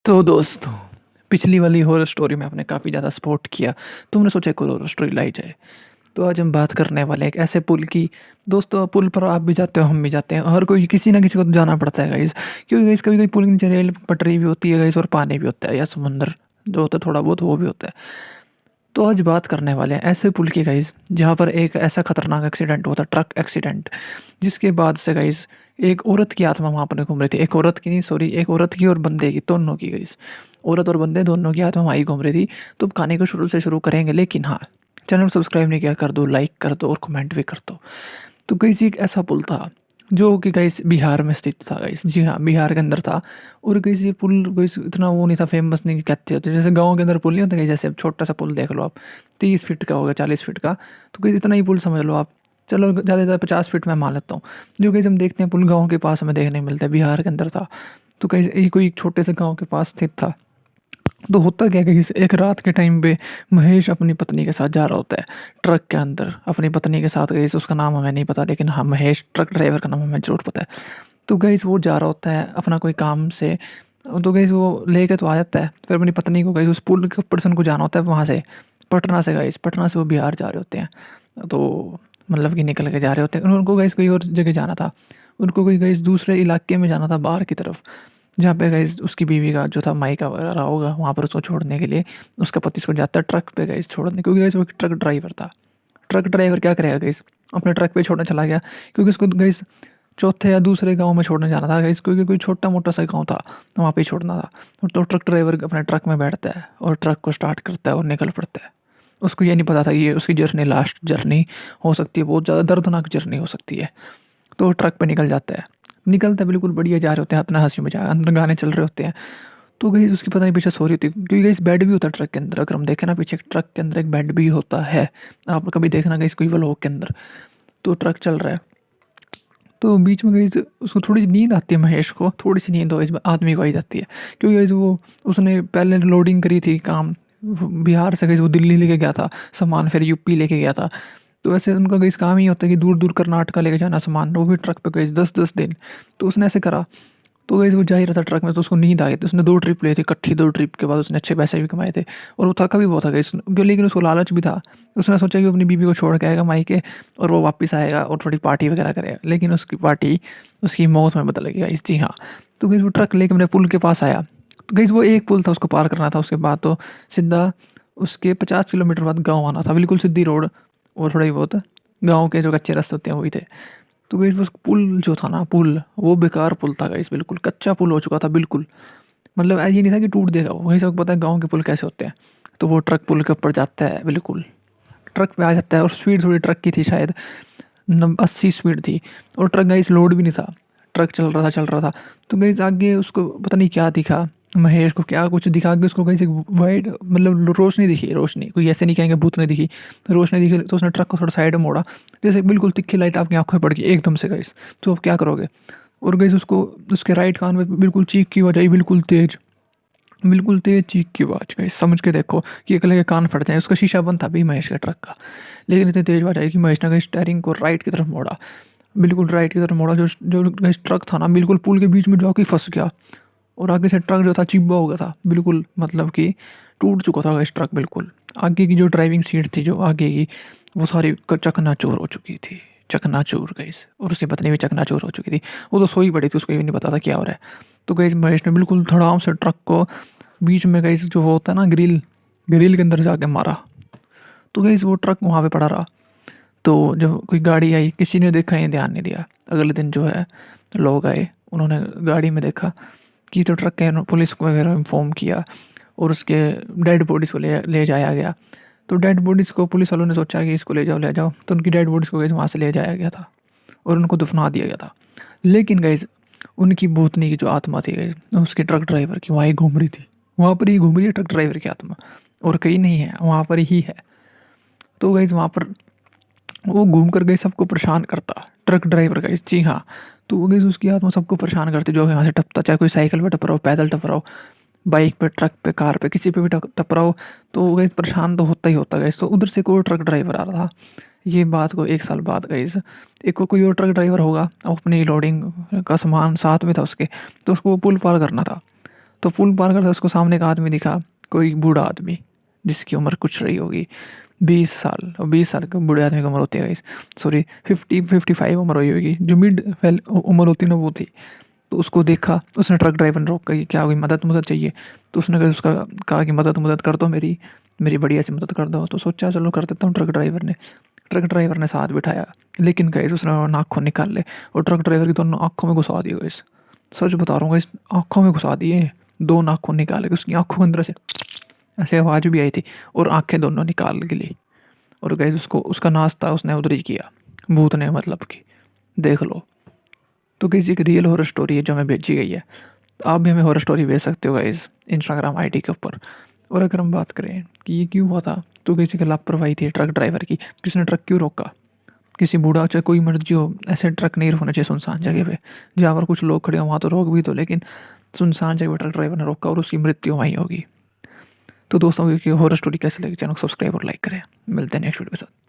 तो दोस्तों, पिछली वाली हॉरर स्टोरी में आपने काफ़ी ज़्यादा सपोर्ट किया, तो हमने सोचा एक और हॉरर स्टोरी लाई जाए। तो आज हम बात करने वाले हैं एक ऐसे पुल की। दोस्तों, पुल पर आप भी जाते हो, हम भी जाते हैं, हर कोई किसी ना किसी को तो जाना पड़ता है गाइस। क्योंकि गाइस कभी-कभी पुल के नीचे रेल पटरी भी होती है गाइस, और पानी भी होता है या समुंदर जो होता है थोड़ा बहुत वो भी होता है। तो आज बात करने वाले हैं ऐसे पुल की गाइस, जहाँ पर एक ऐसा खतरनाक एक्सीडेंट हुआ था, ट्रक एक्सीडेंट, जिसके बाद से गाइस एक औरत की आत्मा वहाँ पर घूम रही थी। एक औरत की नहीं, सॉरी, एक औरत की और बंदे की, दोनों की गाइस। औरत और बंदे दोनों की आत्मा वहीं घूम रही थी। तो अब कहानी को शुरू से शुरू करेंगे, लेकिन हाँ, चैनल को सब्सक्राइब नहीं किया कर दो, लाइक कर दो और कमेंट भी कर दो। तो गाइस एक ऐसा पुल था जो कि गाइस बिहार में स्थित था गाइस। जी हाँ, बिहार के अंदर था। और गाइस ये पुल गाइस इतना वो नहीं था, फेमस नहीं कहते होते जैसे गाँव के अंदर पुल नहीं होता गाइस। जैसे अब छोटा सा पुल देख लो आप, 30 फीट का होगा, 40 फीट का। तो गाइस इतना ही पुल समझ लो आप। चलो ज़्यादा से ज़्यादा 50 फीट मैं मान लेता हूँ। जो गाइस हम देखते हैं पुल गाँव के पास हमें देखने को मिलता है, बिहार के अंदर था। तो गाइस ये कोई छोटे से गाँव के पास स्थित था। तो होता क्या है कि एक रात के टाइम पे महेश अपनी पत्नी के साथ जा रहा होता है ट्रक के अंदर, अपनी पत्नी के साथ। गाइस उसका नाम हमें नहीं पता, लेकिन हाँ, महेश ट्रक ड्राइवर का नाम हमें ज़रूर पता है। तो गाइस वो जा रहा होता है अपना कोई काम से। तो गाइस वो लेके तो आ जाता है, फिर अपनी पत्नी को गाइस उस पुल के ऊपर से उनको जाना होता है वहाँ से, पटना से। गाइस पटना से वो बिहार जा रहे होते हैं। तो मतलब कि निकल के जा रहे होते हैं, उनको गाइस कोई और जगह जाना था। उनको कोई गाइस दूसरे इलाके में जाना था, बाहर की तरफ, जहाँ पे गाइस उसकी बीवी का जो था मायका वगैरह रहा होगा, वहाँ पर उसको छोड़ने के लिए उसका पति उसको जाता है ट्रक पे गाइस छोड़ने, क्योंकि गाइस वो एक ट्रक ड्राइवर था। ट्रक ड्राइवर क्या करेगा गाइस, अपने ट्रक पे छोड़ने चला गया, क्योंकि उसको गाइस चौथे या दूसरे गांव में छोड़ने जाना था गाइस, क्योंकि कोई छोटा मोटा सा गांव था, तो वहाँ पे ही छोड़ना था। तो ट्रक ड्राइवर अपने ट्रक में बैठता है और ट्रक को स्टार्ट करता है और निकल पड़ता है। उसको ये नहीं पता था कि ये उसकी जर्नी लास्ट जर्नी हो सकती है, बहुत ज़्यादा दर्दनाक जर्नी हो सकती है। तो वो ट्रक पे निकल जाता है। निकलता है, बिल्कुल बढ़िया जा रहे होते हैं, अपना हँसी मज़ाक, अंदर गाने चल रहे होते हैं। तो गाइस उसकी पता नहीं पीछे सो रही होती है, क्योंकि गाइस बेड भी होता है ट्रक के अंदर। अगर हम देखें ना, पीछे ट्रक के अंदर एक बेड भी होता है। आप कभी देखना गाइस कोई व्लॉग के अंदर। तो ट्रक चल रहा है, तो बीच में गाइस उसको थोड़ी सी नींद आती है, महेश को थोड़ी सी नींद हो इस आदमी को आई जाती है। क्योंकि गाइस वो उसने पहले लोडिंग करी थी काम, बिहार से गाइस वो दिल्ली लेके गया था सामान, फिर यूपी लेके गया था। तो ऐसे उनका गाइस काम ही होता है कि दूर दूर कर्नाटका लेके जाना सामान, वो भी ट्रक पे गाइस 10-10 दिन। तो उसने ऐसे करा। तो गाइस वो जा ही रहा था ट्रक में, तो उसको नींद आ गई थी। उसने 2 ट्रिप लिए थे इकट्ठी, 2 ट्रिप के बाद उसने अच्छे पैसे भी कमाए थे, और वो थका भी बहुत था गाइस, लेकिन उसको लालच भी था। उसने सोचा कि वो अपनी बीवी को छोड़ के आएगा मायके, और वो वापस आएगा और थोड़ी पार्टी वगैरह करेगा, लेकिन उसकी पार्टी उसकी मौत में बदल गई गाइस। जी हाँ। तो गाइस वो ट्रक लेके अपने पुल के पास आया। तो गाइस वो एक पुल था, उसको पार करना था। उसके बाद तो सीधा उसके 50 किलोमीटर बाद गाँव आना था, बिल्कुल सीधी रोड, और थोड़ा ही बहुत गाँव के जो कच्चे रास्ते होते हैं वही थे। तो गाइस वो पुल जो था ना, पुल वो बेकार पुल था गाइस, बिल्कुल कच्चा पुल हो चुका था बिल्कुल। मतलब ये नहीं था कि टूट देगा वो, वही सबको पता है गाँव के पुल कैसे होते हैं। तो वो ट्रक पुल के ऊपर जाता है, बिल्कुल ट्रक पे आ जाता है, और स्पीड थोड़ी ट्रक की थी शायद 80 स्पीड थी। और ट्रक गाइस लोड भी नहीं था, ट्रक चल रहा था चल रहा था। तो गाइस आगे उसको पता नहीं क्या दिखा, महेश को क्या कुछ दिखा के उसको गाइस एक वाइट, मतलब रोशनी दिखी, रोशनी, कोई ऐसे नहीं कहेंगे भूत नहीं दिखी, रोशनी दिखी। तो उसने ट्रक को थोड़ा साइड में मोड़ा, जैसे बिल्कुल तिखी लाइट आपकी आंखों में पड़ गई एकदम से गाइस। तो अब क्या करोगे। और गाइस उसको उसके राइट कान में बिल्कुल चीख की आवाज आई, बिल्कुल तेज चीख की आवाज। गाइस समझ के देखो कि एक लगे कान फट जाए। उसका शीशा बंद था भी महेश के ट्रक का, लेकिन इतनी तेज आवाज आई कि महेश ने स्टेयरिंग को राइट की तरफ मोड़ा, बिल्कुल राइट की तरफ मोड़ा। जो जो गाइस ट्रक था ना, बिल्कुल पुल के बीच में जाके फंस गया, और आगे से ट्रक जो था चिब्बा हो गया था बिल्कुल, मतलब कि टूट चुका था गाइस ट्रक बिल्कुल। आगे की जो ड्राइविंग सीट थी जो आगे की, वो सारी चकनाचूर हो चुकी थी, चकनाचूर गाइस। और उसकी पत्नी भी चकनाचूर हो चुकी थी, वो तो सोई पड़ी थी, उसको भी नहीं पता था क्या हो रहा है। तो गाइस महेश ने बिल्कुल धड़ाम से ट्रक को बीच में गाइस जो होता है ना ग्रिल, ग्रिल के अंदर जाके मारा। तो गाइस वो ट्रक वहाँ पे पड़ा रहा। तो जब कोई गाड़ी आई, किसी ने देखा ही ध्यान नहीं दिया। अगले दिन जो है लोग आए, उन्होंने गाड़ी में देखा कि तो ट्रक है, पुलिस को वगैरह इन्फॉर्म किया, और उसके डेड बॉडीज़ को ले ले जाया गया। तो डेड बॉडीज़ को पुलिस वालों ने सोचा कि इसको ले जाओ ले जाओ, तो उनकी डेड बॉडीज़ को गाइस वहाँ से ले जाया गया था और उनको दफना दिया गया था। लेकिन गाइस उनकी भूतनी की जो आत्मा थी गाइस, उसके ट्रक ड्राइवर की, वहाँ ही घूम रही थी, वहाँ पर ही घूम रही है ट्रक ड्राइवर की आत्मा, और कहीं नहीं है, वहाँ पर ही है। तो गाइस वहाँ पर वो घूम कर गई सबको परेशान करता, ट्रक ड्राइवर गाइस। जी हाँ। तो वो गाइस उसकी आत्मा सबको परेशान करती, जो यहाँ से टपता, चाहे कोई साइकिल पे टपराओ, पैदल टपराओ, बाइक पे, ट्रक पे, कार पे, किसी पे भी टपराओ। तो वो गाइस परेशान तो होता ही होता गाइस। तो उधर से कोई ट्रक ड्राइवर आ रहा था। ये बात को 1 साल बाद गाइस, एक को कोई और ट्रक ड्राइवर होगा, अपनी लोडिंग का सामान साथ में था उसके, तो उसको वो पुल पार करना था। तो पुल पार करते उसको सामने एक आदमी दिखा, कोई बूढ़ा आदमी जिसकी उम्र कुछ रही होगी 20 साल, और 20 साल के बूढ़े आदमी की उम्र होती है, सॉरी 50-55 उम्र हुई होगी, जो मिड उम्र होती ना वो थी। तो उसको देखा, उसने ट्रक ड्राइवर ने रोका कि क्या कोई मदद चाहिए। तो उसने कहा कि मदद कर दो, मेरी बढ़िया सी मदद कर दो। तो सोचा चलो कर देता हूँ। ट्रक ड्राइवर ने साथ बिठाया, लेकिन गाइस उसने नाखून निकाल ले और ट्रक ड्राइवर की दोनों आँखों में घुसा दिए गाइस। सच बता रहा हूँ गाइस, आँखों में घुसा दिए, 2 नाखून निकाले, उसकी आँखों के अंदर से ऐसे आवाज़ भी आई थी और आँखें दोनों निकाल के ली। और गाइस उसको उसका नाश्ता उसने उधर ही किया, भूत ने, मतलब कि देख लो। तो गाइस एक रियल हॉरर स्टोरी है जो हमें भेजी गई है। आप भी हमें हॉरर स्टोरी भेज सकते हो गाइस इंस्टाग्राम आईडी के ऊपर। और अगर हम बात करें कि ये क्यों हुआ था, तो किसी की लापरवाही थी ट्रक ड्राइवर की, किसने ट्रक क्यों रोका। किसी बूढ़ा चाहे कोई मर्जी हो, ऐसे ट्रक नहीं रुकना चाहिए सुनसान जगह पे, जहाँ पर कुछ लोग खड़े हो वहाँ तो रोक भी दो, लेकिन सुनसान जगह पर ट्रक ड्राइवर ने रोका और उसकी मृत्यु वहीं होगी। तो दोस्तों की हॉरर स्टोरी कैसी लगी, चैनल को सब्सक्राइब और लाइक करें। मिलते हैं नेक्स्ट वीडियो के साथ।